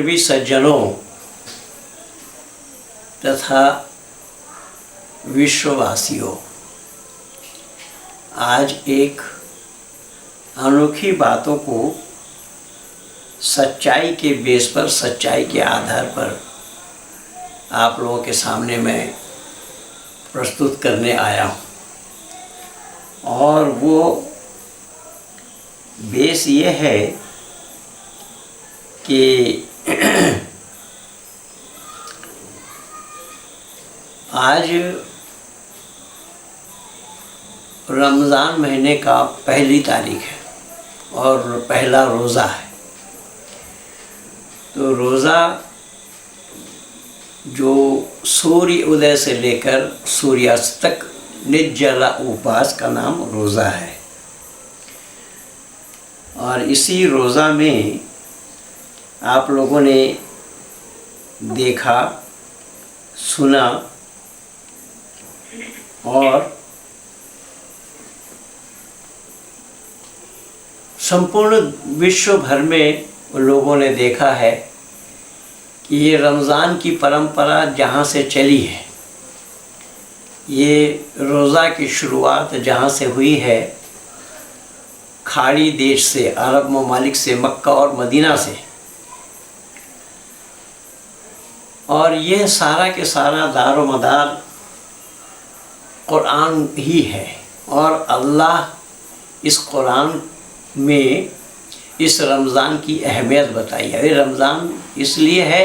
भी सज्जनों तथा विश्ववासियों, आज एक अनोखी बातों को सच्चाई के बेस पर, सच्चाई के आधार पर आप लोगों के सामने मैं प्रस्तुत करने आया हूँ। और वो बेस ये है कि आज रमज़ान महीने का पहली तारीख है और पहला रोज़ा है। तो रोज़ा जो सूर्य उदय से लेकर सूर्यास्त तक निर्जला उपवास का नाम रोज़ा है। और इसी रोज़ा में आप लोगों ने देखा, सुना और संपूर्ण विश्व भर में लोगों ने देखा है कि ये रमज़ान की परंपरा जहाँ से चली है, ये रोज़ा की शुरुआत जहाँ से हुई है, खाड़ी देश से, अरब ममालिक से, मक्का और मदीना से, और यह सारा के सारा दारो मदार कुरान ही है। और अल्लाह इस कुरान में इस रमज़ान की अहमियत बताई है। रमज़ान इसलिए है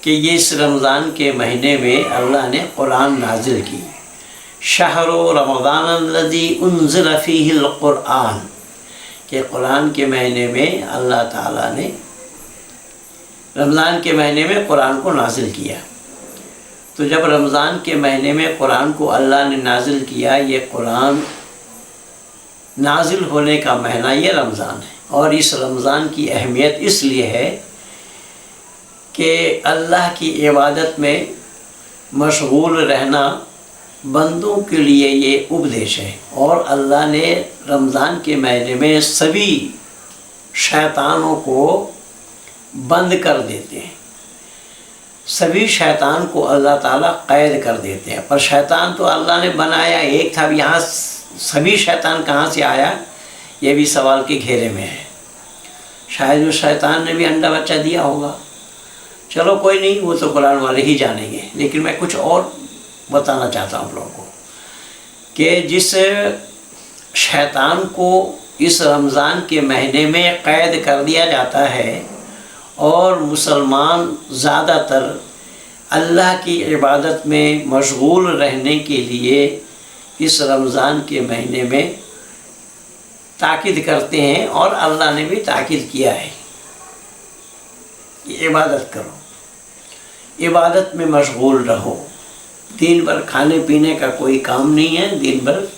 कि ये इस रमज़ान के महीने में अल्लाह ने कुरान नाजिल की। शहरो रमज़ान अल्लज़ी उन्ज़िल फ़ीहिल कुरान, कि कुरान के महीने में अल्लाह ताला ने रमज़ान के महीने में कुरान को नाजिल किया। तो जब रमज़ान के महीने में कुरान को अल्लाह ने नाजिल किया, ये कुरान नाजिल होने का महीना ये रमज़ान है। और इस रमज़ान की अहमियत इसलिए है कि अल्लाह की इबादत में मशगूल रहना बंदों के लिए ये उपदेश है। और अल्लाह ने रमज़ान के महीने में सभी शैतानों को बंद कर देते हैं, सभी शैतान को अल्लाह ताला कैद कर देते हैं। पर शैतान तो अल्लाह ने बनाया एक था, यहाँ सभी शैतान कहाँ से आया, ये भी सवाल के घेरे में है। शायद उस शैतान ने भी अंडा बच्चा दिया होगा, चलो कोई नहीं, वो तो कुरान वाले ही जानेंगे। लेकिन मैं कुछ और बताना चाहता हूँ आप लोगों को कि जिस शैतान को इस रमज़ान के महीने में कैद कर दिया जाता है और मुसलमान ज़्यादातर अल्लाह की इबादत में मशगूल रहने के लिए इस रमज़ान के महीने में ताकीद करते हैं। और अल्लाह ने भी ताकीद किया है कि इबादत करो, इबादत में मशगूल रहो। दिन भर खाने पीने का कोई काम नहीं है, दिन भर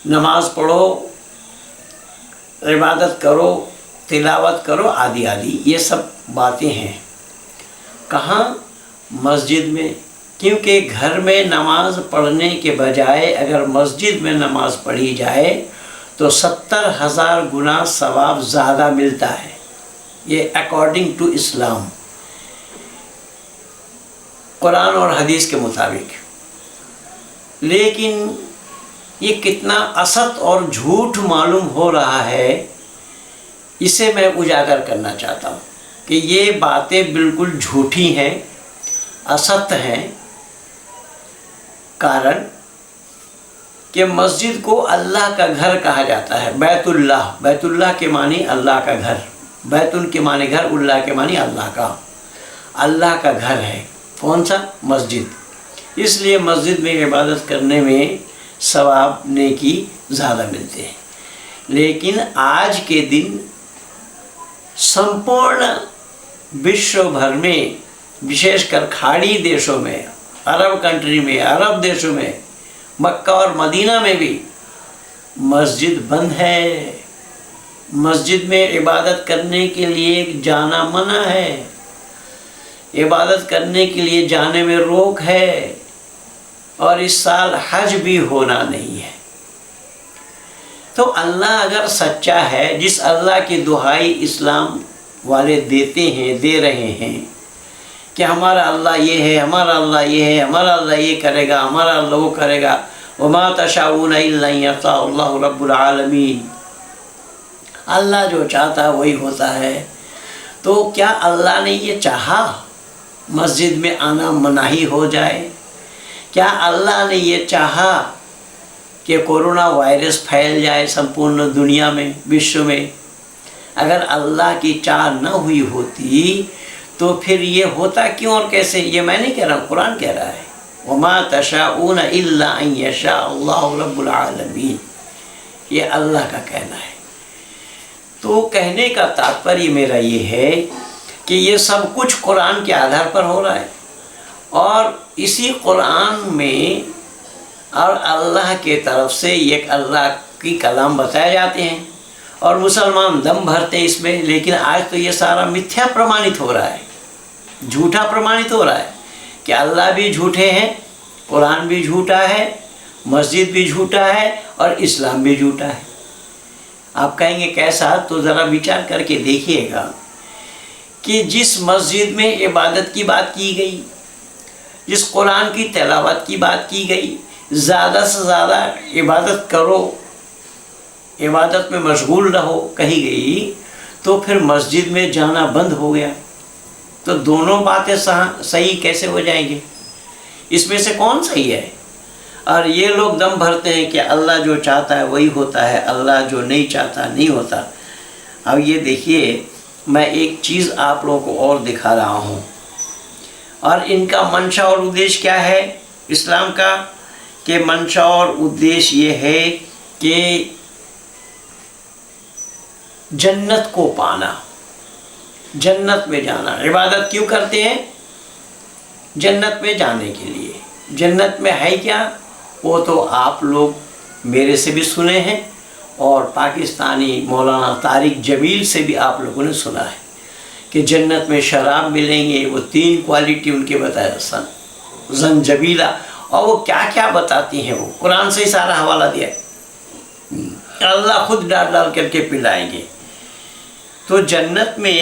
नमाज पढ़ो, इबादत करो, तिलावत करो, आदि आदि ये सब बातें हैं। कहाँ? मस्जिद में। क्योंकि घर में नमाज पढ़ने के बजाय अगर मस्जिद में नमाज पढ़ी जाए तो 70,000 गुना सवाब ज़्यादा मिलता है, ये अकॉर्डिंग टू इस्लाम, कुरान और हदीस के मुताबिक। लेकिन ये कितना असत और झूठ मालूम हो रहा है, इसे मैं उजागर करना चाहता हूँ कि ये बातें बिल्कुल झूठी हैं, असत्य हैं। कारण कि मस्जिद को अल्लाह का घर कहा जाता है, बैतुल्लाह। बैतुल्लाह के मानी अल्लाह का घर, बैतुल के मानी घर, उल्लाह के मानी अल्लाह का। अल्लाह का घर है कौन सा? मस्जिद। इसलिए मस्जिद में इबादत करने में सवाब नेकी ज़्यादा मिलते हैं। लेकिन आज के दिन संपूर्ण विश्व भर में, विशेषकर खाड़ी देशों में, अरब कंट्री में, अरब देशों में, मक्का और मदीना में भी मस्जिद बंद है। मस्जिद में इबादत करने के लिए जाना मना है, इबादत करने के लिए जाने में रोक है। और इस साल हज भी होना नहीं है। तो अल्लाह अगर सच्चा है, जिस अल्लाह की दुहाई इस्लाम والے دیتے ہیں، دے رہے ہیں کہ ہمارا اللہ یہ ہے، ہمارا اللہ یہ ہے، ہمارا اللہ یہ کرے گا، ہمارا اللہ وہ کرے گا، وما تشاؤون الا ان یشاء اللہ رب العالمین، اللہ جو چاہتا ہے وہی ہوتا ہے۔ تو کیا اللہ نے یہ چاہا مسجد میں آنا مناہی ہو جائے؟ کیا اللہ نے یہ چاہا کہ کورونا وائرس پھیل جائے سمپورن دنیا میں، وشو میں؟ اگر اللہ کی چاہ نہ ہوئی ہوتی تو پھر یہ ہوتا کیوں اور کیسے؟ یہ میں نہیں کہہ رہا ہوں، قرآن کہہ رہا ہے، وما تشاؤون الا ان یشاء اللہ رب العالمین، یہ اللہ کا کہنا ہے۔ تو کہنے کا تاتپریہ میرا یہ ہے کہ یہ سب کچھ قرآن کے آدھار پر ہو رہا ہے، اور اسی قرآن میں اور اللہ کے طرف سے ایک اللہ کی کلام بتائے جاتے ہیں، اور مسلمان دم بھرتے اس میں، لیکن آج تو یہ سارا متھیا پرمانت ہو رہا ہے، جھوٹا پرمانت ہو رہا ہے کہ اللہ بھی جھوٹے ہیں، قرآن بھی جھوٹا ہے، مسجد بھی جھوٹا ہے، اور اسلام بھی جھوٹا ہے۔ آپ کہیں گے کیسا؟ تو ذرا وچار کر کے دیکھیے گا کہ جس مسجد میں عبادت کی بات کی گئی، جس قرآن کی تلاوت کی بات کی گئی، زیادہ سے زیادہ عبادت کرو، عبادت میں مشغول رہو کہی گئی، تو پھر مسجد میں جانا بند ہو گیا، تو دونوں باتیں صحیح کیسے ہو جائیں گے؟ اس میں سے کون صحیح ہے؟ اور یہ لوگ دم بھرتے ہیں کہ اللہ جو چاہتا ہے وہی ہوتا ہے، اللہ جو نہیں چاہتا نہیں ہوتا۔ اب یہ دیکھیے، میں ایک چیز آپ لوگوں کو اور دکھا رہا ہوں، اور ان کا منشا اور ادیش کیا ہے اسلام کا؟ کہ منشا اور ادیش یہ ہے کہ جنت کو پانا، جنت میں جانا۔ عبادت کیوں کرتے ہیں؟ جنت میں جانے کے لیے۔ جنت میں ہے کیا؟ وہ تو آپ لوگ میرے سے بھی سنے ہیں، اور پاکستانی مولانا طارق جمیل سے بھی آپ لوگوں نے سنا ہے کہ جنت میں شراب ملیں گے، وہ 3 کوالٹی ان کے بتایا، زنجبیلا، اور وہ کیا کیا بتاتی ہیں، وہ قرآن سے ہی سارا حوالہ دیا ہے، اللہ خود ڈال ڈال کر کے پلائیں گے۔ تو جنت میں،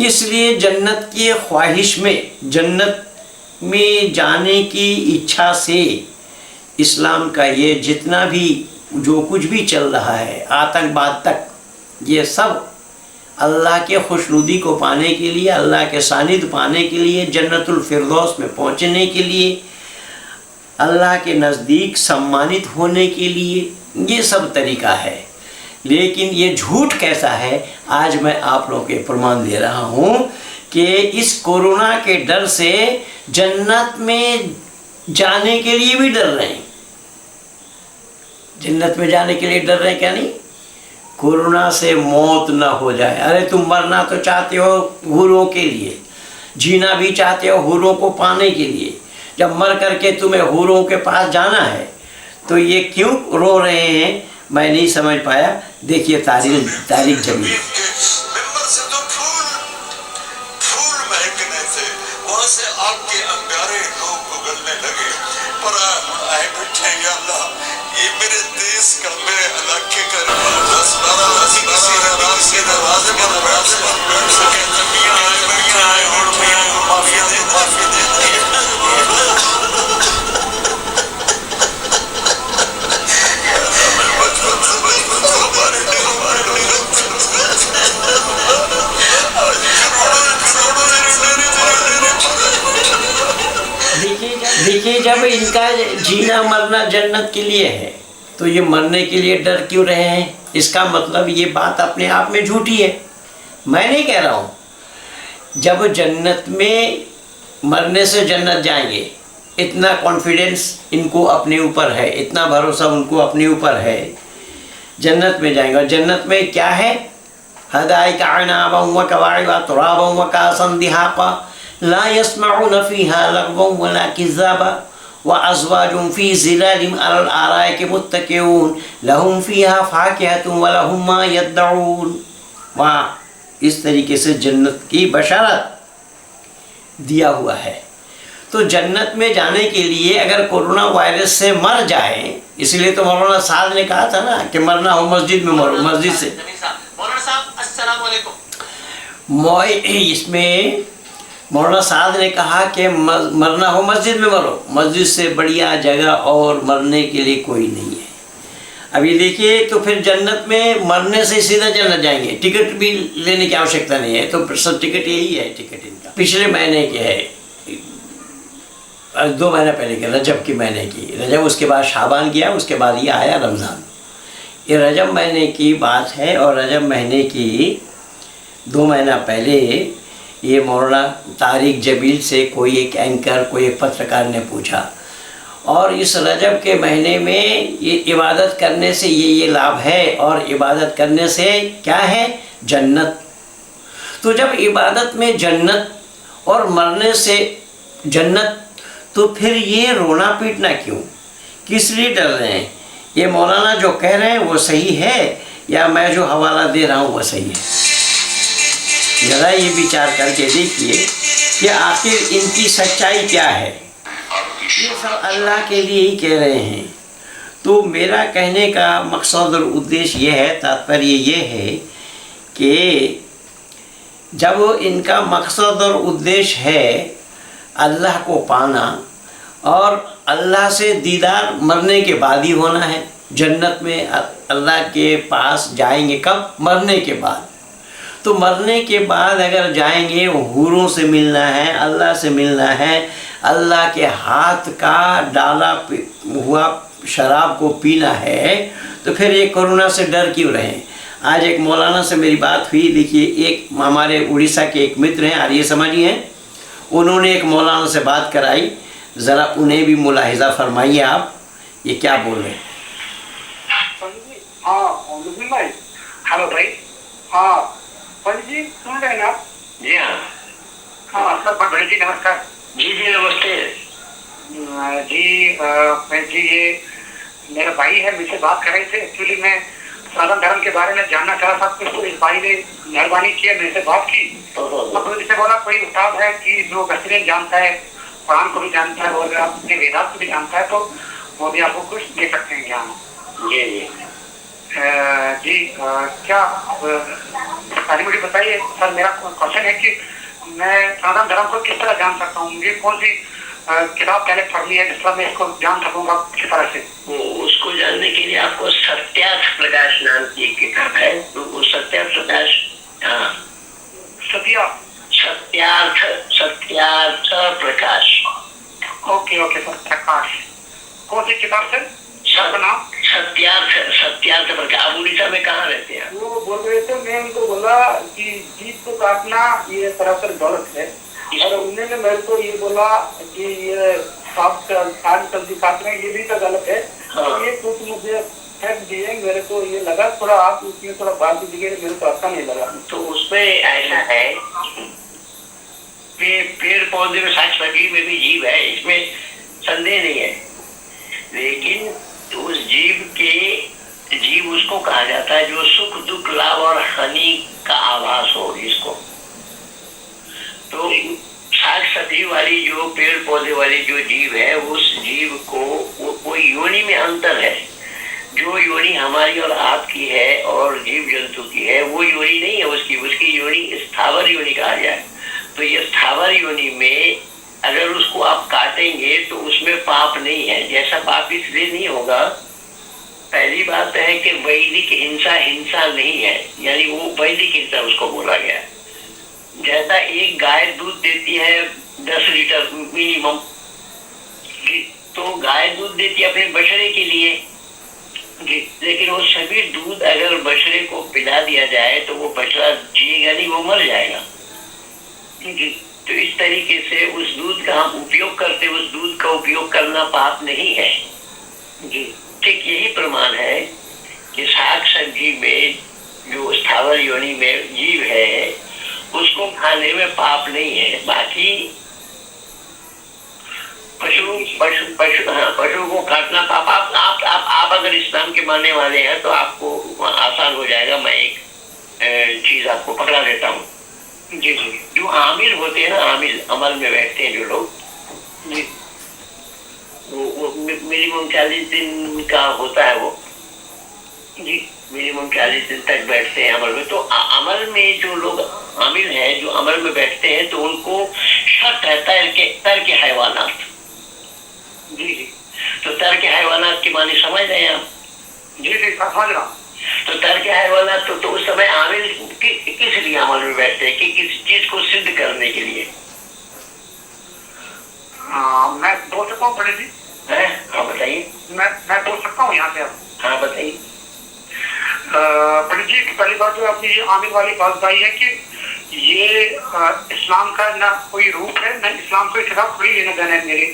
اس لیے جنت کی خواہش میں، جنت میں جانے کی اچھا سے اسلام کا یہ جتنا بھی جو کچھ بھی چل رہا ہے آتنک باد تک، یہ سب اللہ کے خوشنودی کو پانے کے لیے، اللہ کے ساند پانے کے لیے، جنت الفردوس میں پہنچنے کے لیے، اللہ کے نزدیک سمانت ہونے کے لیے، یہ سب طریقہ ہے۔ لیکن یہ جھوٹ کیسا ہے؟ آج میں آپ لوگوں کے پرمان دے رہا ہوں کہ اس کورونا کے ڈر سے جنت میں جانے کے لیے بھی ڈر رہے ہیں، جنت میں جانے کے لیے ڈر رہے ہیں۔ کیا نہیں؟ کورونا سے موت نہ ہو جائے۔ ارے تم مرنا تو چاہتے ہو حوروں کے لیے، جینا بھی چاہتے ہو حوروں کو پانے کے لیے، جب مر کر کے تمہیں حوروں کے پاس جانا ہے تو یہ کیوں رو رہے ہیں؟ میں نہیں سمجھ پایا۔ دیکھیے طارق جمیل، دیکھیے جب ان کا جینا مرنا جنت کے لیے ہے تو یہ مرنے کے لیے ڈر کیوں رہے ہیں؟ اس کا مطلب یہ بات اپنے آپ میں جھوٹی ہے، میں نہیں کہہ رہا ہوں۔ جب جنت میں مرنے سے جنت جائیں گے، اتنا کانفیڈنس ان کو اپنے اوپر ہے، اتنا بھروسہ ان کو اپنے اوپر ہے، جنت میں جائیں گے۔ اور جنت میں کیا ہے؟ حدائق عنابا وکواعب ترابا وکاسا دہاقا لا يسمعون فيها لغوا ولا كذابا وازواج في ظلال على الارائك متكئون لهم فيها فاكهة ولهم ما يدعون۔ وہاں اس طریقے سے جنت کی بشارت دیا ہوا ہے۔ تو جنت میں جانے کے لیے اگر کورونا وائرس سے مر جائیں، اس لیے تو مولانا صاحب نے کہا تھا نا کہ مرنا ہو مسجد میں مرو، مسجد سے۔ مولانا صاحب السلام علیکم۔ اس میں مولانا سعد نے کہا کہ مرنا ہو مسجد میں مرو، مسجد سے بڑھیا جگہ اور مرنے کے لیے کوئی نہیں ہے۔ اب یہ دیکھیے تو پھر جنت میں مرنے سے سیدھا جنت جائیں گے، ٹکٹ بھی لینے کی آوشکتا نہیں ہے، تو سب ٹکٹ یہی ہے ٹکٹ ان کا۔ پچھلے مہینے کے ہے، 2 مہینہ پہلے کے رجب کے مہینے کی، رجب اس کے بعد شعبان گیا، اس کے بعد یہ آیا رمضان۔ یہ رجب مہینے کی بات ہے، اور رجب مہینے کی 2 مہینہ پہلے یہ مولانا طارق جبیل سے کوئی ایک اینکر، کوئی ایک پترکار نے پوچھا، اور اس رجب کے مہینے میں یہ عبادت کرنے سے یہ لابھ ہے، اور عبادت کرنے سے کیا ہے؟ جنت۔ تو جب عبادت میں جنت اور مرنے سے جنت، تو پھر یہ رونا پیٹنا کیوں؟ کس لیے ڈر رہے ہیں؟ یہ مولانا جو کہہ رہے ہیں وہ صحیح ہے، یا میں جو حوالہ دے رہا ہوں وہ صحیح ہے؟ ذرا یہ وچار کر کے دیکھیے کہ آخر ان کی سچائی کیا ہے۔ یہ سب اللہ کے لیے ہی کہہ رہے ہیں۔ تو میرا کہنے کا مقصد اور ادیش یہ ہے، تاتپریہ یہ ہے کہ جب ان کا مقصد اور ادیش ہے اللہ کو پانا، اور اللہ سے دیدار مرنے کے بعد ہی ہونا ہے، جنت میں اللہ کے پاس جائیں گے کب؟ مرنے کے بعد۔ تو مرنے کے بعد اگر جائیں گے، حوروں سے ملنا ہے، اللہ سے ملنا ہے، اللہ کے ہاتھ کا ڈالا ہوا شراب کو پینا ہے، تو پھر یہ کرونا سے ڈر کیوں رہیں؟ آج ایک مولانا سے میری بات ہوئی، دیکھیے ایک ہمارے اڑیسہ کے ایک متر ہیں، آریہ سماجی ہیں، انہوں نے ایک مولانا سے بات کرائی، ذرا انہیں بھی ملاحظہ فرمائیے آپ یہ کیا بول رہے ہیں۔ ہلو بھائی، ہاں جی سن رہے ہیں آپ؟ جی ہاں۔ ہاں سر بڑے جی نمسکار۔ جی جی نمستے۔ جی جی یہ میرا بھائی ہے، مجھ سے بات کر رہے تھے، ایکچولی میں سناتن دھرم کے بارے میں جاننا چاہ رہا تھا، تو اس بھائی نے مہربانی کی، میرے سے بات کی، اب مجھ سے بولا کوئی استاد ہے کہ جو بہترین جانتا ہے، قرآن کو بھی جانتا ہے اور اپنے ویدات کو بھی جانتا ہے، تو وہ بھی آپ کو کچھ دے سکتے ہیں جان۔ جی جی جی کیا پہلے مجھے بتائیے سر، میرا کوشچن ہے کہ میں سناتن دھرم کو کس طرح جان سکتا ہوں؟ مجھے کون سی کتاب پہلے پڑھنی ہے جس طرح میں اس کو جان سکوں گا کس طرح سے؟ اس کو جاننے کے لیے آپ کو ستیارتھ پرکاش نام کی ایک کتاب ہے، تو وہ ستیارتھ پرکاش، ہاں Satyarth Prakash. Okay okay sir, Prakash کون سی کتاب سے؟ نام ستیارتھ پرکاش۔ آپ اڑیسہ میں کہاں رہتے ہیں؟ وہ بول رہے تھے، میں ان کو بولا کہ جیت کو کاٹنا یہ سراسر غلط ہے، اور انہوں نے میرے کو یہ بولا کہ یہ ساگ سبزی کاٹنا یہ بھی تو غلط ہے، یہ کچھ مجھے فیکٹ دیے، میرے کو یہ لگا تھوڑا آپ اس میں تھوڑا بات دیجیے، میرے کو اچھا نہیں لگا۔ تو اس میں ایسا ہے کہ پیڑ پودے میں ساگ سبزی میں بھی جیو ہے، اس میں سندے نہیں ہے، لیکن اس جیو اس کو کہا جاتا ہے جو سکھ دکھ لابھ اور ہانی کا آبھاس ہو جس کو۔ تو ساگ سبزی والی جو پیڑ پودے والی جو جیو ہے، اس جیو کو وہ یونی میں انتر ہے، جو یونی ہماری اور آپ کی ہے اور جیو جنتو کی ہے وہ یونی نہیں ہے، اس کی یونی استھاور یونی کہا جائے۔ تو یہ استھاور یونی میں اگر اس کو آپ کاٹیں گے تو اس میں پاپ نہیں ہے، جیسا پاپ اس لیے نہیں ہوگا، پہلی بات ہے کہ ویدک ہنسا نہیں ہے، یعنی وہ ویدک ہنسا اس کو بولا گیا۔ جیسا ایک گائے دودھ دیتی ہے 10 لیٹر منیمم، تو گائے دودھ دیتی ہے اپنے بچڑے کے لیے، لیکن وہ سبھی دودھ اگر بچڑے کو پلا دیا جائے تو وہ بچڑا جیے گا نہیں، وہ مر جائے گا۔ تو اس طریقے سے اس دودھ کا ہم اپیوگ کرتے، اس دودھ کا اپیوگ کرنا پاپ نہیں ہے۔ ٹھیک یہی پرمان ہے کہ ساگ سبزی میں جو استھاور یونی میں جیو ہے اس کو کھانے میں پاپ نہیں ہے، باقی پشو کو کاٹنا پاپ۔ آپ اگر اسلام کے ماننے والے ہیں تو آپ کو آسان ہو جائے گا، میں ایک چیز آپ کو پکڑا دیتا ہوں۔ جی جو عامل ہوتے ہیں نا، عامل عمل میں بیٹھتے ہیں جو لوگ، وہ منیمم 40 دن کا ہوتا ہے وہ जी मिनिमम 40 दिन तक बैठते हैं अमल में। तो अमल में जो लोग आमिल हैं, जो अमल में बैठते हैं, तो उनको शर्त है तर्क हैवानात। जी जी तो तर्क हैवानात के माने समझ रहे हैं आप? जी जी समझ रहा हूँ। तो तर्क हैवानात तो उस समय आमिल किस लिए अमल में बैठते हैं? कि किस चीज को सिद्ध करने के लिए। मैं बोल सकता हूँ पंडित जी? हाँ बताइए। मैं बोल सकता हूँ यहाँ से अब? हाँ बताइए। पंडित जी, पहली बात तो आपने ये आमिल वाली बात बताई है कि ये इस्लाम का ना कोई रूप है, ना इस्लाम को इसका कोई लेना देना है मेरे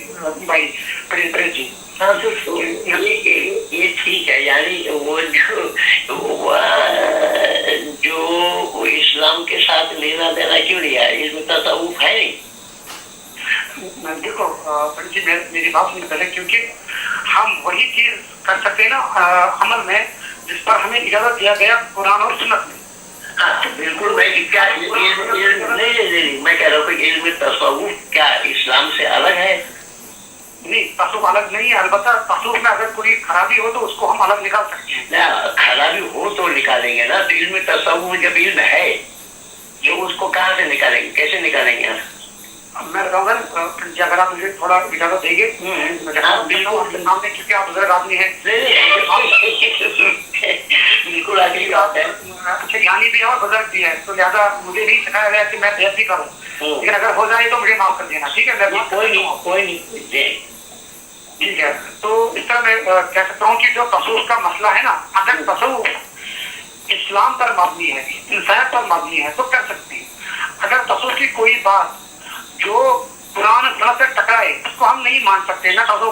भाई पंडित जी। हाँ तो ये ठीक है, यानी वो जो इस्लाम के साथ लेना देना क्यों लिया है, इसमें तसव्वुफ है नहीं। देखो पंडित जी, मेरी बात सुनिए पहले, क्योंकि हम वही चीज कर सकते हैं ना अमल में जिस पर हमें इजाजत दिया गया कुरान और सुन्नत में। हाँ बिल्कुल। मैं क्या नहीं मैं कह रहा हूँ कि इल्म तसव्वुफ क्या इस्लाम से अलग है? नहीं, तसव्वुफ अलग नहीं है। अलबत्ता तसव्वुफ में अगर कोई खराबी हो तो उसको हम अलग निकाल सकते हैं ना। खराबी हो तो निकालेंगे ना। तो इल्म तसव्वुफ जब इल्म है जो उसको कहाँ से निकालेंगे, कैसे निकालेंगे? मैं बताऊंगा अगर आप मुझे थोड़ा इजाजत देंगे। बिल्कुल सामने, क्योंकि आप बुजुर्ग आदमी हैं। बिल्कुल आखिरी बात है। अच्छा ज्ञानी भी है और बुजुर्ग भी है, तो लिहाजा मुझे नहीं सिखाया गया कि मैं बेइज्जती करूं, लेकिन अगर हो जाए तो मुझे माफ कर देना, ठीक है? कोई नहीं ठीक है। तो इस तरह मैं कह सकता हूँ कि जो तसव्वुफ का मसला है ना, अगर तसव्वुफ इस्लाम पर मबनी है, इंसानियत पर मबनी है, तो कर सकते हैं। अगर तसव्वुफ की कोई बात जो कुरान सुन्नत से टकराए उसको हम नहीं मान सकते ना। वो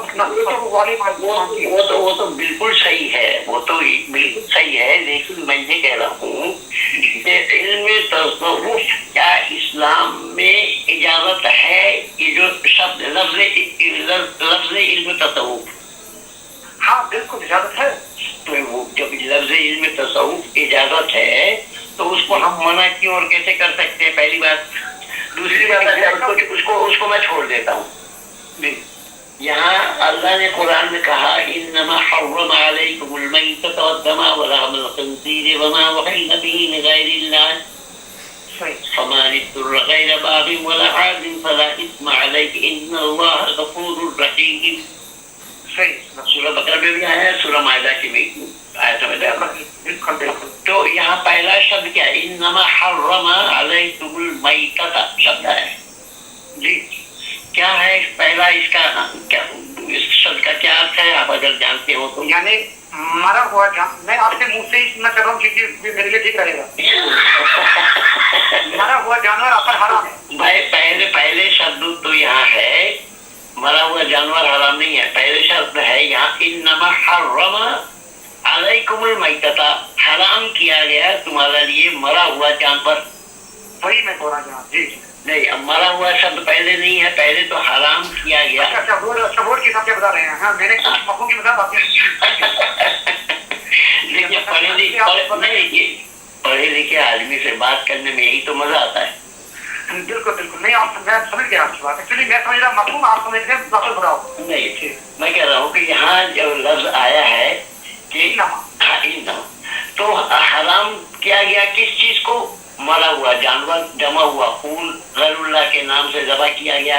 तो बिल्कुल सही है, वो तो बिल्कुल सही है, लेकिन मैं ये कह रहा हूँ कि इल्म तसव्वुफ क्या इस्लाम में इजाजत है? ये जो शब्द लफ्ज़ इल्म तसव्वुफ, हाँ बिल्कुल इजाजत है। तो वो जब लफ्ज़ इल्म तसव्वुफ इजाजत है तो उसको हम मना क्यों और कैसे कर सकते हैं? पहली बात। दूसरी बात उसको मैं छोड़ देता हूँ। यहाँ अल्लाह ने कुरान में कहा इन्नमा हर्रम अलैकुमुल मैतता वद्दमा वलहमल खिंज़ीर वमा उहिल्ल बिही लिग़ैरिल्लाह फमन इज़्तुर्रा गैरा बाग़िन वला आदिन फला इस्मा अलैहि इन्नल्लाह गफूरुर रहीम। सूरह बकरा में भी आया है, सूरह माइदा की भी आयत में बिल्कुल। तो यहाँ पहला शब्द क्या है? इन्नमा हर्रमा अलैकुमुल मैतता शब्द है जी। क्या है पहला इसका क्या, इस शब्द का क्या अर्थ है? आप अगर जानते हो तो। यानी मरा हुआ मैं आपसे मुंह से ही सुनना चाह रहा हूँ क्योंकि मेरे लिए ठीक रहेगा। मरा हुआ जानवर अपर हराम है भाई। पहले शब्द तो यहाँ है, मरा हुआ जानवर हराम नहीं है। पहले शब्द है यहाँ इन्नमा हर्रमा अलैकुमुल मैतता, हराम किया गया तुम्हारे लिए मरा हुआ जानवर। वही मैं बोल रहा हूँ जी। नहीं, अब मरा हुआ शब्द पहले नहीं है, पहले तो हराम किया गया। अच्छा बोर्ड के हिसाब से बता रहे हैं। हाँ मैंने मखों की बता बात देखिए पढ़े लिखे आदमी से बात करने में यही तो मजा आता है। बिल्कुल बिल्कुल। नहीं मैं समझ गया आपकी बात। एक्चुअली मैं समझ रहा मखूम, आप समझ गए वापस बताओ। नहीं मैं कह रहा हूँ कि यहाँ जो लफ्ज आया है कि तो हराम किया गया किस चीज को? मरा हुआ जानवर, जमा हुआ खून, गैरुल्लाह के नाम से ज़बह किया गया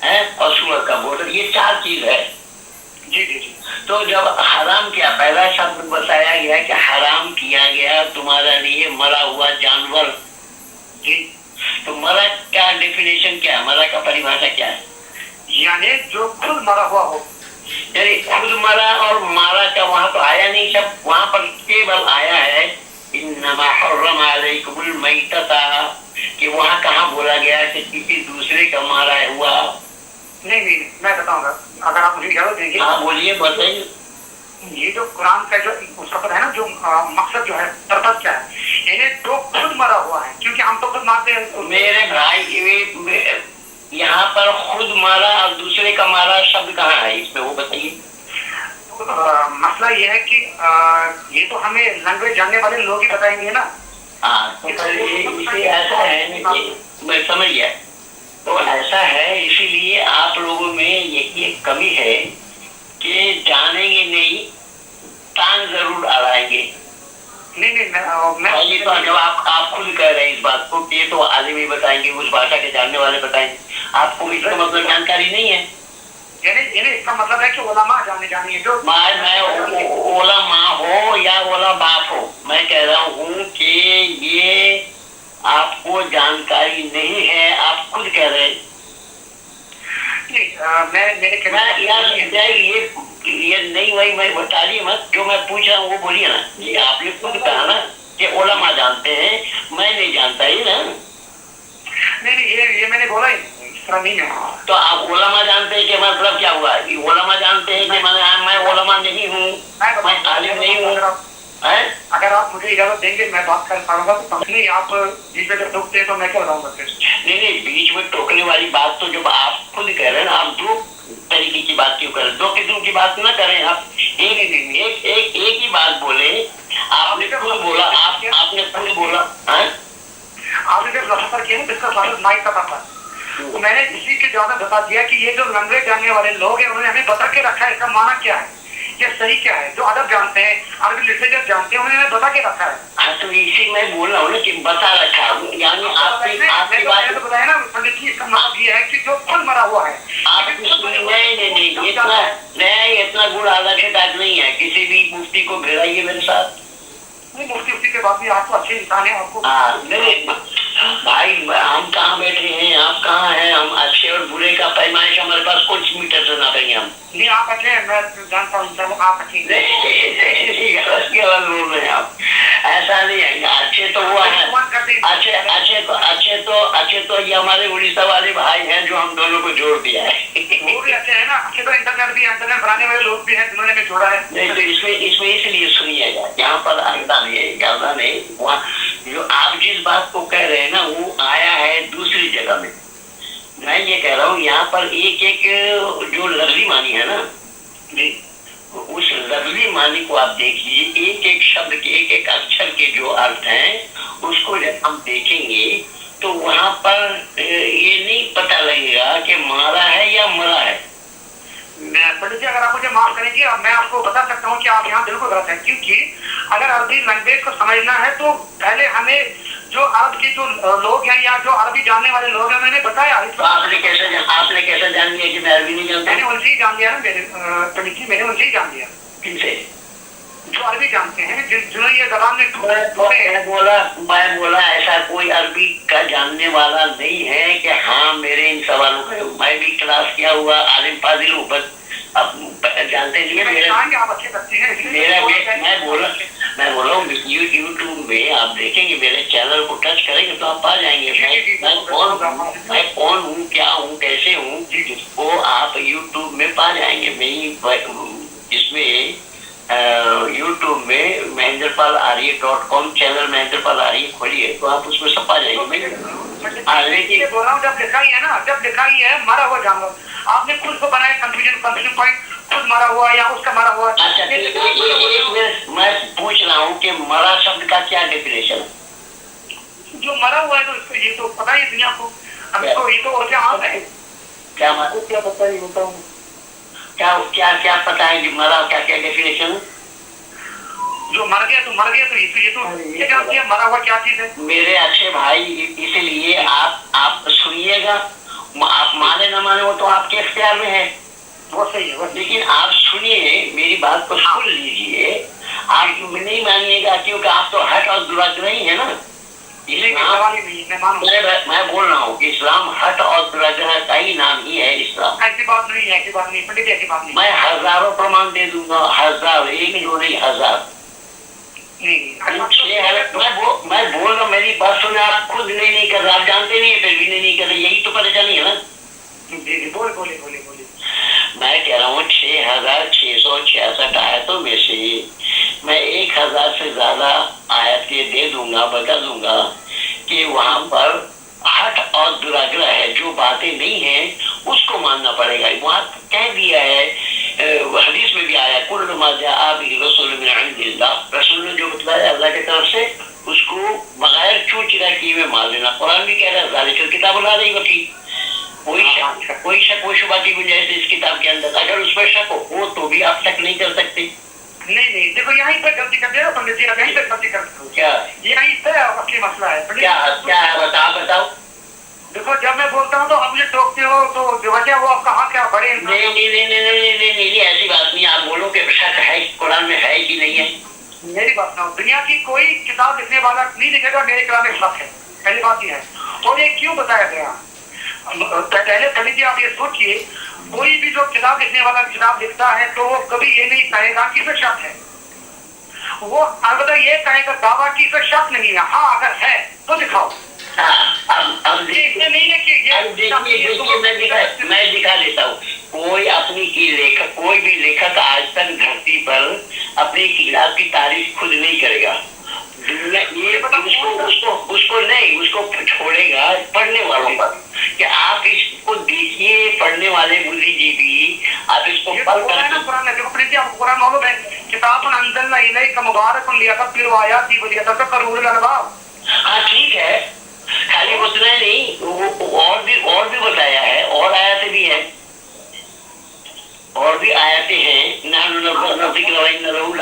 है, और सूअर का बोतल, ये चार चीज है जी जी जी। तो जब हराम किया, पहला शब्द बताया गया कि हराम किया गया तुम्हारे लिए मरा हुआ जानवर जी। तो मरा क्या डेफिनेशन क्या है? मरा का परिभाषा क्या है? यानी जो खुद मरा हुआ हो। यानी खुद मरा और मारा का वहां तो आया नहीं शब्द, वहां पर केवल आया है इन्नमा हर्रम अलैकुमुल मैतता, कि वहां कहाँ बोला गया कि किसी दूसरे का मारा हुआ? नहीं मैं बताऊंगा अगर आप मुझे इजाजत देंगे। हाँ बोलिए, बताइए। ये जो कुरान का जो उसका पता है ना, जो मकसद जो है पर्पस क्या है, यानी जो खुद मरा हुआ है, क्योंकि हम तो खुद मारते हैं। मेरे भाई यहाँ पर खुद मारा और दूसरे का मारा शब्द कहाँ है इसमें, वो बताइए। मसला ये है कि ये तो हमें लैंग्वेज जानने वाले लोग ही बताएंगे ना। हाँ तो इसे ऐसा है ना कि मैं समझ गया। तो ऐसा है, इसीलिए आप लोगों में यही एक कमी है कि जानेंगे नहीं, तान जरूर अड़ाएंगे। नहीं भाई तो जब आप खुद कह रहे हैं इस बात को, ये तो आलिम ही बताएंगे, उस भाषा के जानने वाले बताएंगे, आपको इसका मतलब जानकारी नहीं है। यानी इसका मतलब है कि उलमा जानिए जो मैं ओलमा हो या ओला बाप हो, मैं कह रहा हूँ कि ये आपको जानकारी नहीं है, आप खुद कह रहे हैं। ये नहीं, वही मैं बताइए मत, जो मैं पूछ रहा हूँ वो बोलिए ना। ये आपने खुद कहा ना कि ओलमा जानते हैं, मैं नहीं जानता ही ना। नहीं ये मैंने बोला ही नहीं है। तो आप ओलमा जानते हैं कि मतलब क्या हुआ? ओलमा जानते हैं कि मैं ओलमा नहीं हूँ, मैं आलिम नहीं हूँ। अगर आप मुझे इजाजत देंगे मैं बात कर पाऊंगा, तो नहीं आप बीच में जब टोकते हैं तो मैं क्या बताऊंगा फिर? नहीं, बीच में टोकने वाली बात तो जब आप खुद कह रहे हैं ना, आप दो तरीके की बात क्यों करें? दो किस्म की बात ना करें आप, एक ही बात बोले। आपने खुद बोला, आपने खुद बोला, आपने जब लफाफर किया ना, जिसका स्वागत माइक का था, तो मैंने इसी के जवाब में बता दिया कि ये जो लंगड़े जानने वाले लोग हैं उन्होंने हमें बता के रखा है इसका माना क्या है, ये सही क्या है। जो अदब जानते हैं, अरबी लिटरेचर जानते हैं, उन्होंने बता के रखा है। तो इसी मैं बोल रहा हूँ ना कि बता रखा है, यानी आपकी बात तो बताया ना पंडित जी, इसका मतलब ये है कि जो खुद मरा हुआ है। नहीं, इतना गुड़ आधा के दाग नहीं है। किसी भी मुफ्ती को भिड़ाइए मेरे साथ। नहीं, मुफ्ती के बाद भी आप तो अच्छे इंसान है, आपको नहीं भाई, हम कहाँ बैठे हैं, आप कहाँ हैं? हम अच्छे और बुरे का पैमाइश हमारे पास कुछ मीटर से ना देंगे हम। नहीं, आप अच्छे हैं, मैं जानता हूँ आप अच्छे। गलत बोल रहे हैं आप, ऐसा नहीं है। अच्छे तो वो है, अच्छे तो ये हमारे उड़ीसा वाले भाई हैं जो हम दोनों को जोड़ दिया है। वो भी अच्छे है ना, अच्छे तो इंटरनेट भी, इंटरनेट बनाने वाले लोग भी हैं जिन्होंने हमें जोड़ा है। नहीं तो इसमें इसलिए सुनिएगा, यहाँ पर अंधा नहीं, वहाँ जो आप जिस बात को कह रहे हैं ना, वो आया है दूसरी जगह में। मैं ये कह रहा हूँ यहाँ पर एक जो लफ्जी मानी है ना जी, उस लफ्जी मानी को आप देखिए, एक शब्द के, एक अक्षर के जो अर्थ हैं उसको जब हम देखेंगे तो वहाँ पर ये नहीं पता लगेगा कि मारा है या मरा है। पंडित जी, अगर आप मुझे माफ करेंगे, अब मैं आपको बता सकता हूँ कि आप यहाँ बिल्कुल गलत हैं, क्योंकि अगर अरबी लैंग्वेज को समझना है तो पहले हमें जो अरब के जो लोग हैं या जो अरबी जानने वाले लोग हैं उन्होंने बताया। तो आपने कैसे जान लिया कि मैं अरबी नहीं जानता? मैंने उनसे ही जान लिया ना पंडित जी, मैंने उनसे ही जान लिया। किनसे? जो अरबी जानते हैं, जिन्होंने ये जबान में मैं बोला ऐसा कोई अरबी का जानने वाला नहीं है कि हाँ मेरे इन सवालों का मैं भी क्लास किया हुआ आलिम फाजिल हूँ, बस अब जानते नहीं है। आप अच्छे लगते हैं। मैं बोला हूँ यूट्यूब में आप देखेंगे, मेरे चैनल को टच करेंगे तो आप पा जाएंगे मैं कौन हूँ, क्या हूँ, कैसे हूँ, वो आप यूट्यूब में पा जाएंगे। मैं इसमें यूट्यूब में महेंद्रपाल.com चैनल महेंद्रपाल आर्य खोलिए तो आप उसमें सब पा जाएंगे। लेकिन बोल रहा हूँ, जब लिखा ही है मरा हुआ जानवर, आपने खुद को बनाया कंफ्यूजन पॉइंट, खुद मरा हुआ या उसका मरा हुआ। अच्छा, मैं पूछ रहा हूँ कि मरा शब्द का क्या डेफिनेशन है? जो मरा हुआ है तो ये तो पता ही दुनिया को, अब इसको ये तो और क्या आम है, क्या पता ही होता हूँ, क्या पता है कि मरा, क्या डेफिनेशन? जो मर गया तो ये जानती है मरा हुआ क्या चीज है? मेरे अच्छे भाई, इसलिए आप सुनिएगा, आप माने न माने वो तो आपके इख्तियार में है, वो सही है, लेकिन आप सुनिए, मेरी बात को सुन लीजिए। आप नहीं मानिएगा क्योंकि आप तो हट और दुराग्रह ही है ना। मैं बोल रहा हूँ कि इस्लाम हट और दुराग्रह का ही नाम ही है इस्लाम। ऐसी बात नहीं पंडित, ऐसी बात नहीं। मैं हजारों प्रमाण दे दूंगा, हजार, एक जो नहीं, हजार। मैं बोल रहा हूँ, मेरी बात सुने, आप खुद नहीं कर रहे, आप जानते नहीं है, फिर भी नहीं कर रहे, यही तो परेशानी है ना। बोले। मैं कह रहा हूँ 6,666 आयतों में से मैं 1,000 से ज्यादा आयतें दे दूंगा, बता दूंगा कि वहां पर हट और दुराग्रह है, जो बातें नहीं है उसको मानना पड़ेगा। वहां कह दिया है, हदीस में भी आया, कुल रसूल ने जो बतलाया अल्लाह की तरफ से, उसको बगैर चूचिरा किए में मान लेना। कुरान भी कह रहा है ज़ालिकल किताब ला रही वकील, कोई शक शुबा की गुंजाइश इस किताब के अंदर, अगर उसमें शक हो तो भी आप शक नहीं कर सकते। नहीं, देखो यहीं पर गलती कर दिया पंडित जी, आप यहीं पर गलती करते हो। क्या यहीं पे असली मसला है पंडित क्या जी। क्या है, बताओ। देखो जब मैं बोलता हूँ तो आप मुझे टोकते हो, तो वजह वो आप कहाँ क्या बड़े इंसान। नहीं, ऐसी बात नहीं। आप बोलो कि शक है कुरान में है कि नहीं है। मेरी बात सुनो, दुनिया की कोई किताब लिखने वाला नहीं लिखेगा मेरे कलाम में शक है, पहली बात ये है। और ये क्यों बताया गया, पहले पंडित जी आप ये सोचिए, कोई भी जो किताब लिखने वाला किताब लिखता है तो वो कभी ये नहीं कहेगा कि इसमें शक है, वो अलबत्ता ये कहेगा दावा की इसमें शक नहीं है, हाँ अगर है तो दिखाओ। अब देखिए नहीं देखिए, मैं दिखा देता हूँ। कोई अपनी की लेखक, कोई भी लेखक आज तक धरती पर अपनी किताब की तारीफ खुद नहीं करेगा। दुनिया ये उसको नहीं, उसको छोड़ेगा पढ़ने वालों पर कि आप इसको देखिए, पढ़ने वाले बुद्धिजीवी आप इसको पढ़ कर कुरान मालूम है, किताब अंज़लना इलैका मुबारकुन लियदब्बिरू आयातिही व लियतज़क्करू उलुल अलबाब। हाँ ठीक है, खाली उतना नहीं, और भी बताया है, और आयतें भी है, और भी आयतें हैं।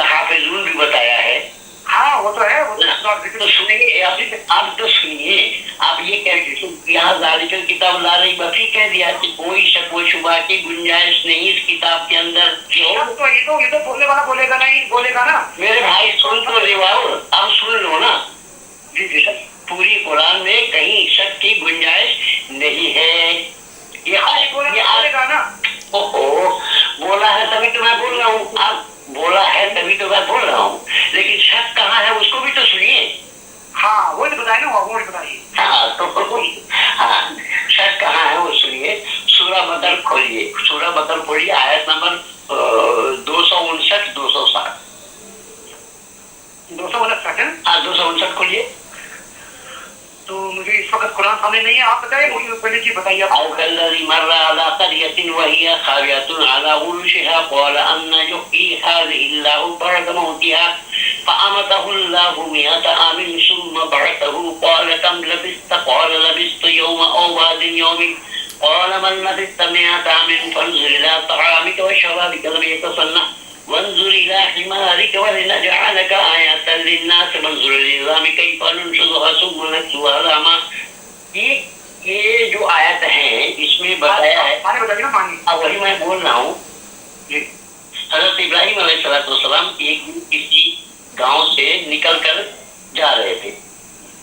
हाफिज़ून भी बताया है। हाँ वो तो है, वो तो सुनिए, आप तो सुनिए, आप ये कह यहाँ ज़ालिकल किताब ला रही बफी कह दिया कि कोई शक व शुबा की गुंजाइश नहीं इस किताब के अंदर। तो ये तो बोलने वाला बोलेगा नहीं, बोलेगा ना। मेरे भाई सुन तो रिवाओ, अब सुन लो ना। जी जी सर, पूरी कुरान में कहीं शक की गुंजाइश नहीं है। ये बोलेगा ना। ओहो, बोला है तभी तो मैं बोल रहा हूँ। आप बोला है तभी तो मैं बोल रहा हूँ, लेकिन शक कहाँ है उसको भी तो सुनिए। हाँ वो बताए ना, वो बताइए। हाँ तो हाँ, शक कहाँ है वो सुनिए। सूरह बकर खोलिए, सूरह बकर खोलिए, आयत नंबर 259 260। 259 हाँ 259 खोलिए। तो मुझे इस वक्त कुरान सामने नहीं है, आप बताइए, पहले जी बताइए। وانظر إلى حمارك ولنجعلك آية للناس وانظر للنظام كيف ننشزها ثم نكسوها لحما. یہ جو آیت ہیں اس میں بتایا ہے، وہی میں بول رہا ہوں. حضرت ابراہیم علیہ السلام ایک دن کسی گاؤں سے نکل کر جا رہے تھے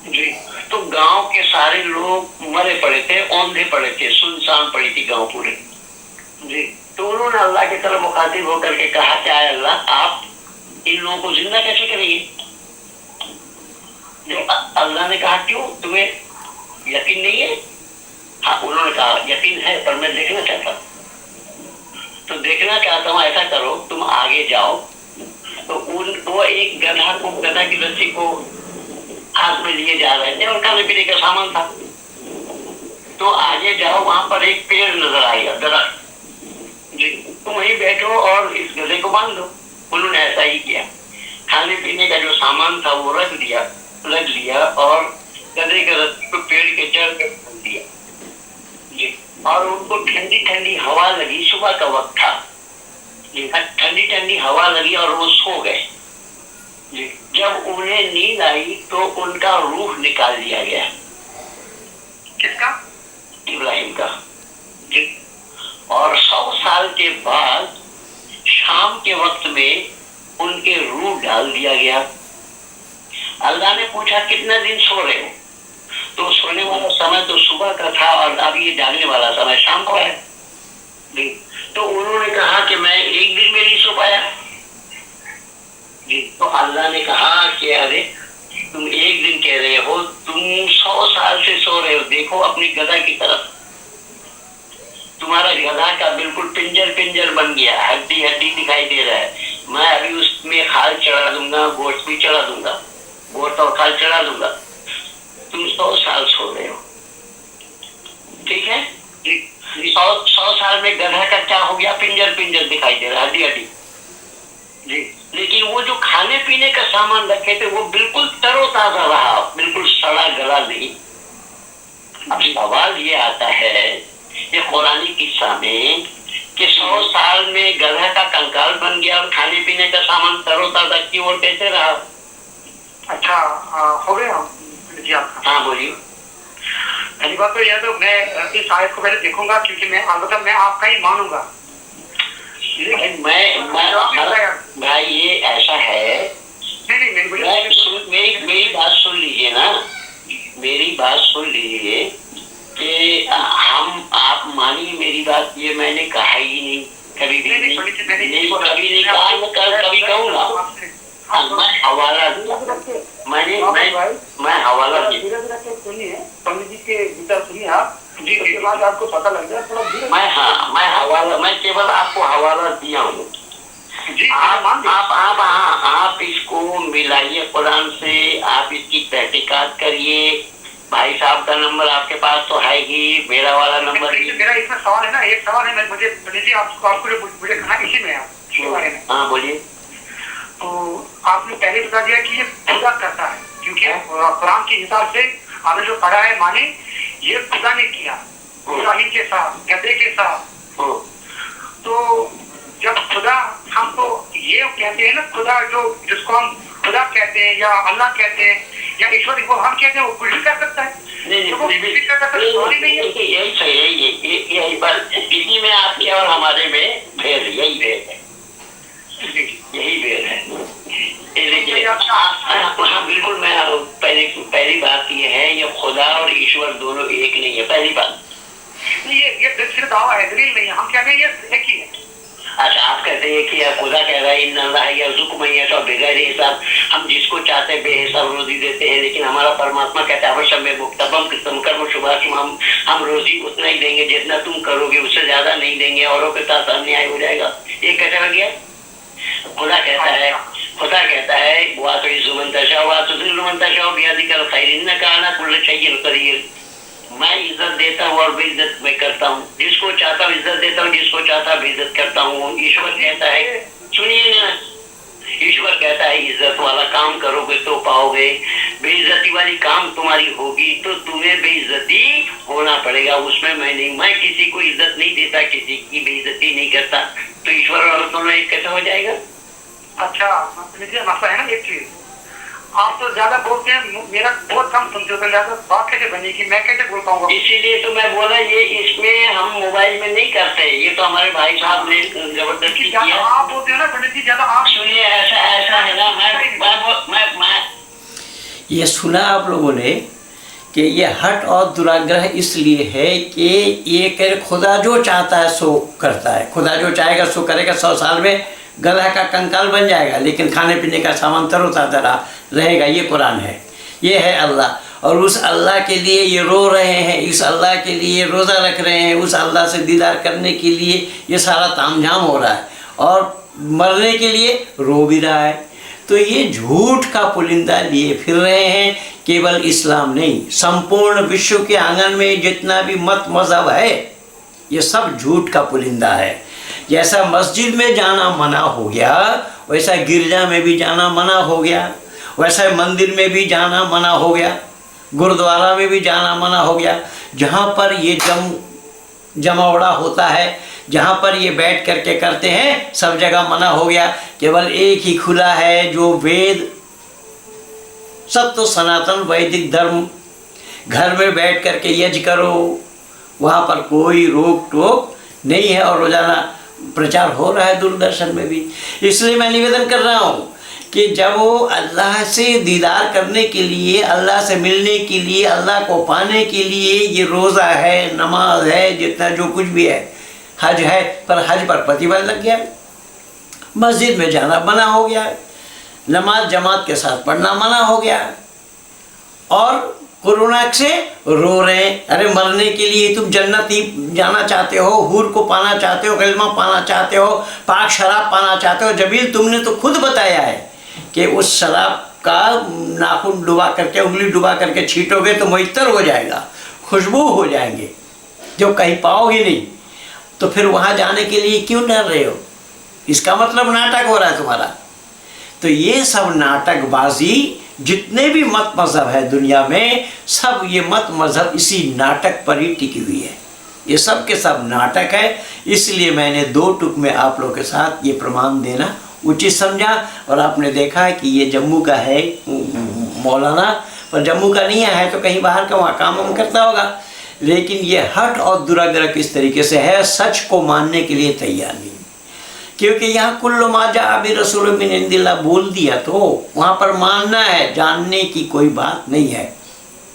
جی، تو گاؤں کے سارے لوگ مرے پڑے تھے، اوندھے پڑے تھے، سنسان پڑی تھی گاؤں پورے جی. تو انہوں نے اللہ کی طرف مخاطب ہو کر کے کہا کہ اے اللہ آپ ان لوگوں کو زندہ کیسے کریں گے؟ اللہ نے کہا کیوں، تمہیں یقین نہیں ہے؟ ہاں انہوں نے کہا یقین ہے پر میں دیکھنا چاہتا ہوں. تو دیکھنا چاہتا ہوں، ایسا کرو تم آگے جاؤ. تو وہ ایک گدھا کی رسی کو ہاتھ میں لیے جا رہے تھے اور کھانے پینے کا سامان تھا. تو آگے جاؤ، وہاں پر ایک پیڑ نظر آئے گا، درخت جی، تم وہیں بیٹھو اور اس گدھے کو باندھ دو. انہوں نے ایسا ہی کیا، کھانے پینے کا جو سامان تھا وہ رکھ لیا اور گدھے کے رسی کو پیڑ کے جڑ پہ باندھ دیا جی. اور ان کو ٹھنڈی ٹھنڈی ہوا لگی، صبح کا وقت تھا جی، ٹھنڈی ٹھنڈی ہوا لگی اور وہ سو گئے جی. جب انہیں نیند آئی تو ان کا روح نکال دیا گیا. کس کا؟ ابراہیم کا جی. اور 100 سال کے بعد شام کے وقت میں ان کے روح ڈال دیا گیا. اللہ نے پوچھا کتنا دن سو رہے ہو؟ تو سونے والا سمے تو صبح کا تھا اور اب یہ جاگنے والا سمے شام کا ہے جی. تو انہوں نے کہا کہ میں ایک دن میں نہیں سو پایا جی. تو اللہ نے کہا کہ ارے تم ایک دن کہہ رہے ہو، تم 100 سال سے سو رہے ہو. دیکھو اپنی گدھا کی طرف، تمہارا گدھا کا بالکل پنجر بن گیا، ہڈی دکھائی دے رہا ہے. میں ابھی اس میں کھال چڑھا دوں گا، گوشت بھی چڑھا دوں گا، گوشت اور کھال چڑھا دوں گا. تم 100 سال سو رہے ہو، ٹھیک ہے جی. 100 سال میں گدھا کا کیا ہو گیا؟ پنجر دکھائی دے رہا، ہڈی جی. لیکن وہ جو کھانے پینے کا سامان رکھے تھے وہ بالکل تر و تازہ رہا، بالکل سڑا گلا نہیں. اب سوال یہ آتا ہے یہ قرآنی قصہ میں कि 100 साल में गधा का कंकाल बन गया और खाने पीने का सामान तरोताजा की ओर कैसे रहा? अच्छा, हो गया जी आपका? हाँ बोलिए। पहली बात तो यह तो मैं इस आयत को पहले देखूंगा, क्योंकि मैं अलबत्ता मैं आपका ही मानूंगा। भाई ये ऐसा है, मेरी बात सुन लीजिए ना, मेरी बात सुन लीजिए कि आप मानिए मेरी बात, ये मैंने कहा ही नहीं कभी भी, कभी नहीं कहा, कभी कहूँगा। मैं हवाला मैं हवाला सुनिए, पंडित जी के विचार सुनिए आप, उसके बाद आपको पता लग जाए थोड़ा। मैं केवल आपको हवाला दिया हूँ। आप इसको मिलाइए कुरान से, आप इसकी तहकीकात करिए। भाई साहब का नंबर आपके पास तो है ही, मेरा वाला नंबर। मेरा इसमें सवाल है ना, एक सवाल है, मुझे पंडित जी आपको जो मुझे कहना इसी में है। हाँ बोलिए। तो आपने पहले बता दिया कि ये खुदा करता है, क्योंकि कुरान के हिसाब से आपने जो पढ़ा है, माने ये खुदा ने किया इब्राहिम के साथ, गधे के साथ। तो जब खुदा, हम तो ये कहते हैं ना, खुदा जो जिसको हम खुदा कहते हैं या अल्लाह कहते हैं या ईश्वर को हम कहते हैं, वो कुछ भी कर सकता है। नहीं, यही बात, इसी में आपके और हमारे में भेद, यही भेद है, यही भेद है। देखिए हाँ बिल्कुल, मैं पहली बात ये है, ये खुदा और ईश्वर दोनों एक नहीं है, पहली बात। ये सिर्फ दावा है, दलील नहीं है। हम कहते हैं ये एक ही है। अच्छा, आप कहते हैं कि खुदा कह रहा है बगैर हिसाब, हम जिसको चाहते हैं बेहिसाब रोजी देते हैं, लेकिन हमारा परमात्मा कहता है अवश्य में मुक्तबम किस्म कर्म शुभाशुभ, हम रोजी उतना ही देंगे जितना तुम करोगे, उससे ज्यादा नहीं देंगे, औरों के साथ अन्याय हो जाएगा। ये कैसे लग गया? खुदा कहता है वो तो इजुमंतशा हुआ तो दिलमंतशा बियादिकल खैर न कहना कुल शैइन करीर, मैं इज्जत देता हूँ और बेइज्जत मैं करता हूँ, जिसको चाहता हूँ इज्जत देता हूँ, जिसको चाहता हूँ बेइज्जत करता हूँ। ईश्वर कहता है, सुनिए ना, ईश्वर कहता है इज्जत वाला काम करोगे तो पाओगे, बेइज्जती वाली काम तुम्हारी होगी तो तुम्हें बेइज्जती होना पड़ेगा। उसमें मैं किसी को इज्जत नहीं देता, किसी की बेइज्जती नहीं करता, तो ईश्वर और दोनों एक कैसे हो जाएगा? अच्छा, मसला है ना एक चीज, आप तो ज्यादा बोलते हैं, मेरा बहुत कम सुनते हो, ज्यादा बात कैसे बनेगी, मैं कैसे बोल पाऊंगा? इसीलिए तो मैं बोला ये इसमें हम मोबाइल में नहीं करते, ये तो हमारे भाई साहब ने जबरदस्ती किया। आप बोलते हो ना पंडित जी, ज्यादा आप सुनिए, ऐसा है ना, मैं ये सुना आप लोगों ने कि ये हट और दुराग्रह इसलिए है कि ये कह खुदा जो चाहता है सो करता है, खुदा जो चाहेगा सो करेगा। 100 साल में गधा का कंकाल बन जाएगा, लेकिन खाने पीने का सामान तरोताज़ा रहेगा। ये कुरान है, ये है अल्लाह। और उस अल्लाह के लिए ये रो रहे हैं, इस अल्लाह के लिए रोज़ा रख रहे हैं, उस अल्लाह से दीदार करने के लिए ये सारा तामझाम हो रहा है, और मरने के लिए रो भी रहा है। तो ये झूठ का पुलिंदा लिए फिर रहे हैं। केवल इस्लाम नहीं, संपूर्ण विश्व के आंगन में जितना भी मत मज़हब है, ये सब झूठ का पुलिंदा है। जैसा मस्जिद में जाना मना हो गया, वैसा गिरजा में भी जाना मना हो गया, वैसा मंदिर में भी जाना मना हो गया, गुरुद्वारा में भी जाना मना हो गया। जहाँ पर ये जमावड़ा होता है, जहाँ पर ये बैठ करके करते हैं, सब जगह मना हो गया। केवल एक ही खुला है जो वेद सत्य सनातन वैदिक धर्म, घर में बैठ करके यज्ञ करो, वहाँ पर कोई रोक टोक नहीं है, और रोज़ाना प्रचार हो रहा है दूरदर्शन में भी। इसलिए मैं निवेदन कर रहा हूँ कि जब वो अल्लाह से दीदार करने के लिए, अल्लाह से मिलने के लिए, अल्लाह को पाने के लिए ये रोज़ा है, नमाज है, जितना जो कुछ भी है, हज है, पर हज पर प्रतिबंध लग गया, मस्जिद में जाना मना हो गया, नमाज जमात के साथ पढ़ना मना हो गया, और कोरोना से रो रहे हैं। अरे मरने के लिए तुम जन्नती जाना चाहते हो, हूर को पाना चाहते हो, कलमा पाना चाहते हो, पाक शराब पाना चाहते हो। जबील तुमने तो खुद बताया है कि उस शराब का नाखून डुबा करके, उंगली डुबा करके छीटोगे तो मुयत्तर हो जाएगा, खुशबू हो जाएंगे, जो कहीं पाओगे नहीं। तो फिर वहाँ जाने के लिए क्यों डर रहे हो? इसका मतलब नाटक हो रहा है तुम्हारा। तो ये सब नाटकबाजी, जितने भी मत मज़हब है दुनिया में, सब ये मत मज़हब इसी नाटक पर ही टिकी हुई है। ये सब के सब नाटक है। इसलिए मैंने 2 टुक में आप लोगों के साथ ये प्रमाण देना उचित समझा। और आपने देखा है कि ये जम्मू का है मौलाना, पर जम्मू का नहीं है तो कहीं बाहर का वहाँ काम वाम करता होगा। लेकिन ये हट और दुराग्रह किस तरीके से है, सच को मानने के लिए तैयार नहीं, क्योंकि यहाँ कुल्लु मा जा बि रसूल मिन इंदिल्लाह बोल दिया तो वहाँ पर मानना है, जानने की कोई बात नहीं है।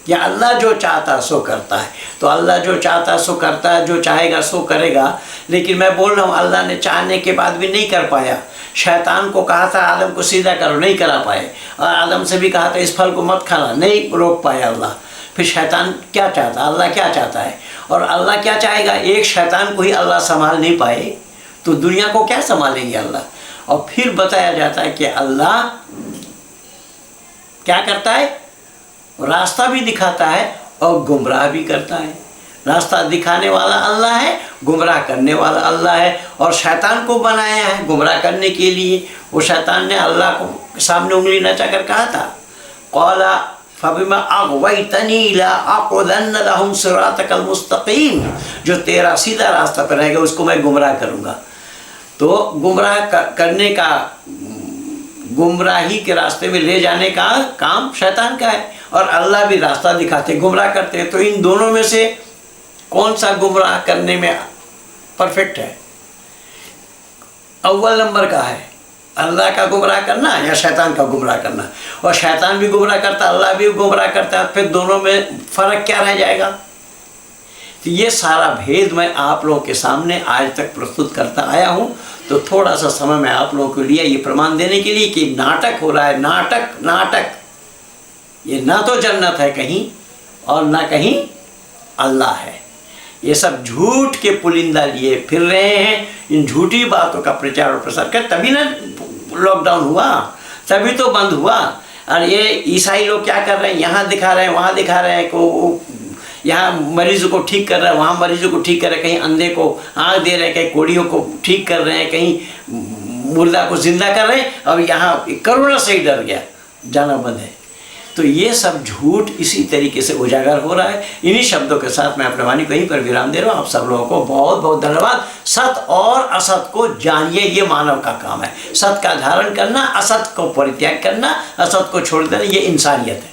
या अल्लाह जो चाहता सो करता है, तो अल्लाह जो चाहता सो करता है, जो चाहेगा सो करेगा। लेकिन मैं बोल रहा हूँ अल्लाह ने चाहने के बाद भी नहीं कर पाया। शैतान को कहा था आदम को सीधा करो, नहीं करा पाए, और आदम से भी कहा था इस फल को मत खाना, नहीं रोक पाया अल्लाह। फिर शैतान क्या चाहता, अल्लाह क्या चाहता है, और अल्लाह क्या चाहेगा। एक शैतान को ही अल्लाह संभाल नहीं पाए तो दुनिया को क्या संभालेंगे अल्लाह। और फिर बताया जाता है कि अल्लाह क्या करता है, रास्ता भी दिखाता है और गुमराह भी करता है। रास्ता दिखाने वाला अल्लाह है, गुमराह करने वाला अल्लाह है। और शैतान को बनाया है गुमराह करने के लिए। वो शैतान ने अल्लाह को सामने उंगली नचा कर कहा था, क़ाला फ़बिमा अग़वैतनी लअक़उदन्न लहुम सिरातकल मुस्तक़ीम, जो तेरा सीधा रास्ता पर रहेगा उसको मैं गुमराह करूँगा। तो गुमराह करने का, गुमराही के रास्ते में ले जाने का काम शैतान का है, और अल्लाह भी रास्ता दिखाते गुमराह करते हैं। तो इन दोनों में से कौन सा गुमराह करने में परफेक्ट है, अव्वल नंबर का है अल्लाह का गुमराह करना या शैतान का गुमराह करना। और शैतान भी गुमराह करता, अल्लाह भी गुमराह करता है, फिर दोनों में फ़र्क क्या रह जाएगा। तो ये सारा भेद मैं आप लोगों के सामने आज तक प्रस्तुत करता आया हूँ। तो थोड़ा सा समय मैं आप लोगों को लिया ये प्रमाण देने के लिए कि नाटक हो रहा है, नाटक नाटक। ये ना तो जन्नत है कहीं और ना कहीं अल्लाह है। ये सब झूठ के पुलिंदा लिए फिर रहे हैं। इन झूठी बातों का प्रचार और प्रसार कर, तभी ना लॉकडाउन हुआ, तभी तो बंद हुआ। और ये ईसाई लोग क्या कर रहे हैं, यहाँ दिखा रहे हैं, वहाँ दिखा रहे हैं, को यहाँ मरीज़ों को ठीक कर रहे हैं, वहाँ मरीज़ों को ठीक कर रहे हैं, कहीं अंधे को आँख दे रहे हैं, कहीं कोड़ियों को ठीक कर रहे हैं, कहीं मुर्दा को जिंदा कर रहे हैं। अब यहाँ कोरोना से ही डर गया, जाना बंद है। तो ये सब झूठ इसी तरीके से उजागर हो रहा है। इन्हीं शब्दों के साथ मैं अपने वाणी को यहीं पर विराम दे रहा हूँ। आप सब लोगों को बहुत बहुत धन्यवाद। सत और असत को जानिए, ये मानव का काम है। सत का धारण करना, असत को परित्याग करना, असत को छोड़ देना, ये इंसानियत है।